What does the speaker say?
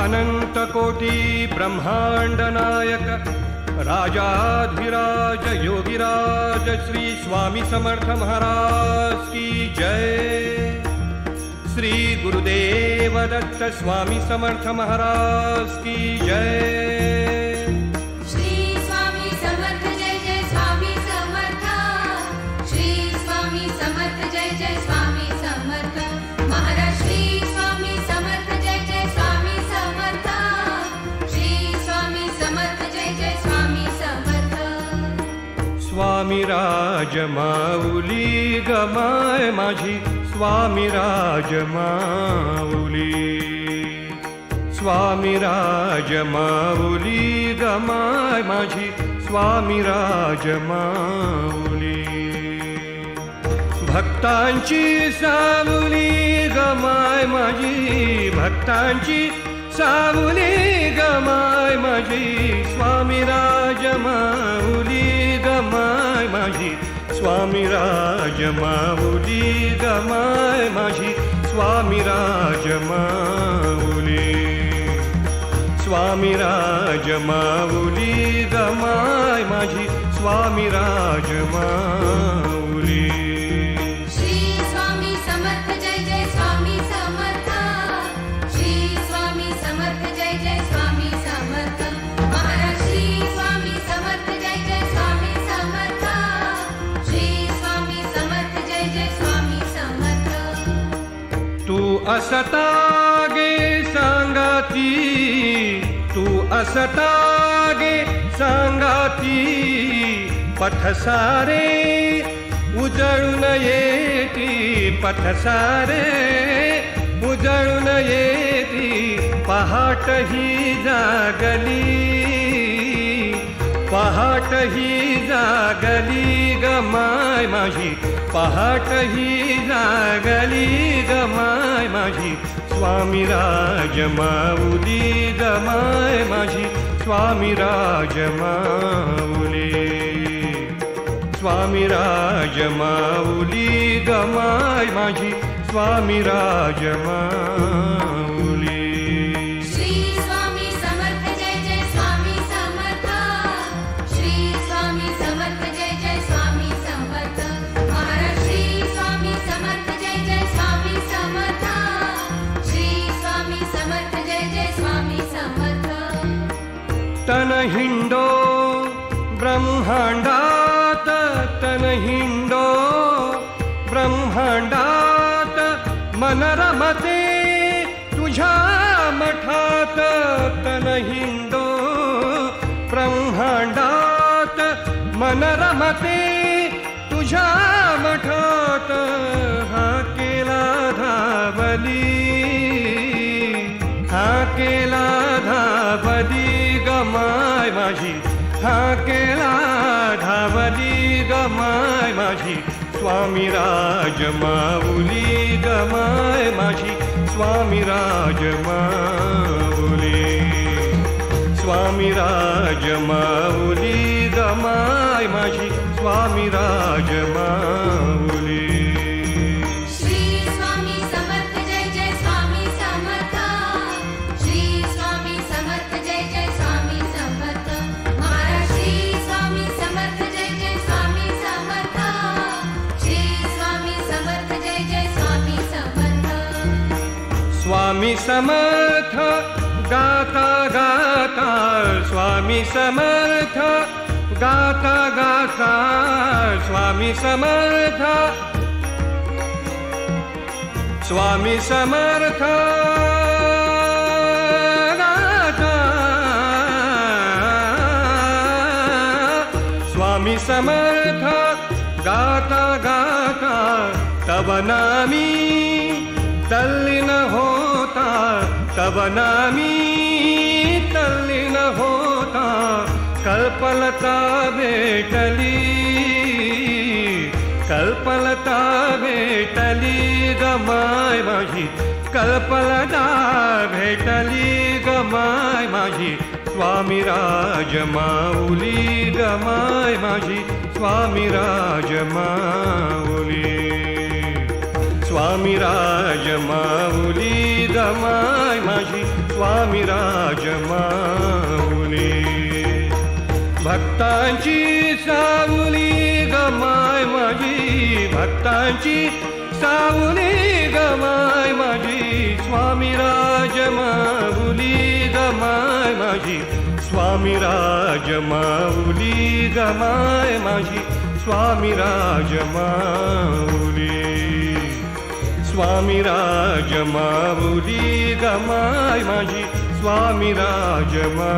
अनंत कोटी ब्रह्मांड नायक राजाधिराज योगीराज श्री स्वामी समर्थ महाराज की जय। श्री गुरुदेव दत्त स्वामी समर्थ महाराज की जय। श्री स्वामी समर्थ जय जय स्वामी समर्थ। श्री स्वामी समर्थ जय जय स्वामी समर्थ महाराज। श्री स्वामी समर्थ जय जय स्वामी समर्थ। श्री स्वामी समर्थ जय जय स्वामी समर्थ। स्वामी राज माऊली गमाय माझी स्वामी राज माऊली। स्वामी राज माऊली गमाय माझी स्वामी राज माऊली। भक्तांची सावली गमाय माझी भक्तांची सावली गमाय माझी स्वामी राज माऊली गमाय माझी स्वामी राज माऊली गमाय माझी स्वामी राज माऊली। स्वामी राज माऊली गमाय माझी स्वामी राज माऊली। श्री स्वामी समर्थ जय जय स्वामी समर्थ। श्री स्वामी समर्थ जय जय स्वामी समर्थ महाराज। श्री स्वामी समर्थ जय जय स्वामी समर्थ। श्री स्वामी समर्थ जय जय स्वामी समर्थ। तू असता गे सांगाती तू असता गे सांगाती पथ सारे उजळून येती पथ सारे उजळून येती पहाट ही जागली पहाट ही जागली गमाय माझी पहाट ही जागली गमाय माझी स्वामी राज माऊली गमाय माझी स्वामी राज माऊली। स्वामी राज माऊली गमाय माझी स्वामी राज माऊली। श्री स्वामी समर्थ जय जय स्वामी समर्थ। श्री स्वामी समर्थ जय जय स्वामी समर्थ महाराज। श्री स्वामी समर्थ जय जय स्वामी समर्थ। श्री स्वामी समर्थ जय जय स्वामी समर्थ। तन हिंडो ब्रह्मांडात तन हिंडो ब्रह्मांडात मन रमते तुझ्या मठात। तन हिंडो ब्रह्मांडात मन रमते तुझ्या मठात। हा केला धावली हा केला धावली गमाय माझी हा केला धावली गमाय माझी स्वामी राज माऊली गमाय माझी स्वामी राज माऊली। स्वामी राज माऊली गमाय माझी स्वामी राज माऊली। श्री स्वामी समर्थ जय जय स्वामी समर्थ। श्री स्वामी समर्थ जय जय स्वामी समर्थ महाराज। श्री स्वामी समर्थ जय जय स्वामी समर्थ। श्री स्वामी समर्थ जय जय स्वामी समर्थ। स्वामी समर्थ गाता गाता स्वामी समर्थ गाता गाता स्वामी समर्थ स्वामी समर्थ गाता स्वामी समर्थ गाता गाता तव नामी तल्लीन होता तव नामी तल्लीन होता कल्पलता भेटली कल्पलता भेटली गमाय माझी कल्पलता भेटली गमाय माझी स्वामी राज माऊली गमाय माझी स्वामी राज माऊली। स्वामी राज माऊली गमाय माझी स्वामी राजमाऊली भक्तांची सावली गमाय माझी भक्तांची सावली गमाय माझी स्वामी राजमाऊली गमाय माझी स्वामी राजमाऊली गमाय माझी स्वामी राजमाऊली स्वामी राजमाऊली गमाय माझी स्वामी राजमा